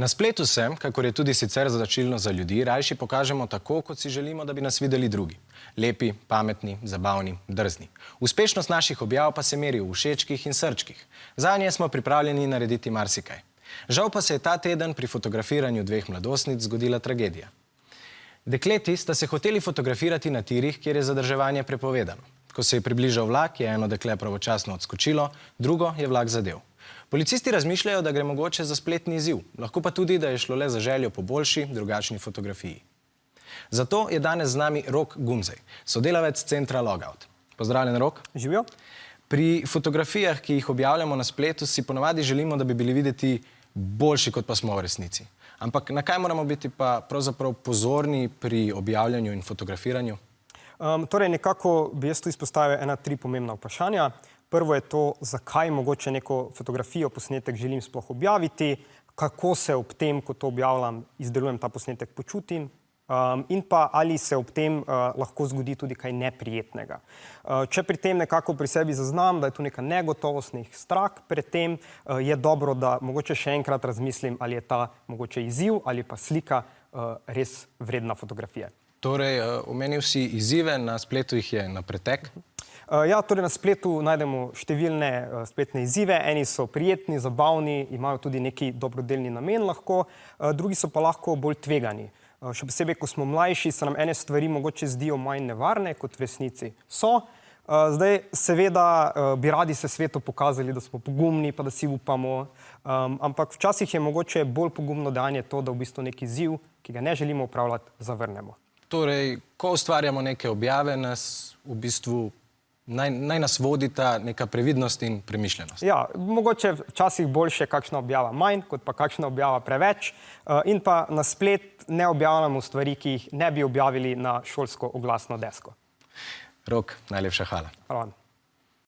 Na spletu se, kakor je tudi sicer značilno za ljudi, rajši pokažemo tako, kot si želimo, da bi nas videli drugi. Lepi, pametni, zabavni, drzni. Uspešnost naših objav pa se meri v všečkih in srčkih. Zanje smo pripravljeni narediti marsikaj. Žal pa se je ta teden pri fotografiranju dveh mladostnic zgodila tragedija. Dekleti sta se hoteli fotografirati na tirih, kjer je zadrževanje prepovedano. Ko se je približal vlak, je eno dekle pravočasno odskočilo, drugo je vlak zadel. Policisti razmišljajo, da gre mogoče za spletni izziv, lahko pa tudi, da je šlo le za željo po boljši, drugačni fotografiji. Zato je danes z nami Rok Gumzej, sodelavec centra Logout. Pozdravljen, Rok. Živijo. Pri fotografijah, ki jih objavljamo na spletu, si ponavadi želimo, da bi bili videti boljši, kot pa smo v resnici. Ampak na kaj moramo biti pa pravzaprav pozorni pri objavljanju in fotografiranju? Torej, nekako bi jaz tu izpostavil tri pomembna vprašanja. Prvo je to, zakaj mogoče neko fotografijo, posnetek želim sploh objaviti, kako se ob tem, ko to objavljam, izdelujem ta posnetek, počutim, in pa ali se ob tem lahko zgodi tudi kaj neprijetnega. Če pri tem nekako pri sebi zaznam, da je tu neka negotovost, nek strah pred tem, je dobro, da mogoče še enkrat razmislim, ali je ta mogoče izziv ali pa slika res vredna fotografije. Torej, omenil si izzive, na spletu jih je na pretek. Ja, torej na spletu najdemo številne spletne izzive. Eni so prijetni, zabavni, imajo tudi neki dobrodelni namen lahko, drugi so pa lahko bolj tvegani. Še posebej, ko smo mlajši, se nam ene stvari mogoče zdijo manj nevarne, kot v resnici so. Zdaj, seveda, bi radi se svetu pokazali, da smo pogumni, pa da si upamo, ampak včasih je mogoče bolj pogumno dejanje to, da v bistvu neki izziv, ki ga ne želimo upravljati, zavrnemo. Torej, ko ustvarjamo neke objave, nas v bistvu naj nas vodita neka previdnost in premišljenost. Ja, mogoče včasih boljše kakšna objava manj, kot pa kakšna objava preveč, in pa na splet ne objavljamo stvari, ki jih ne bi objavili na šolsko oglasno desko. Rok, najlepša hvala. Hvala vam.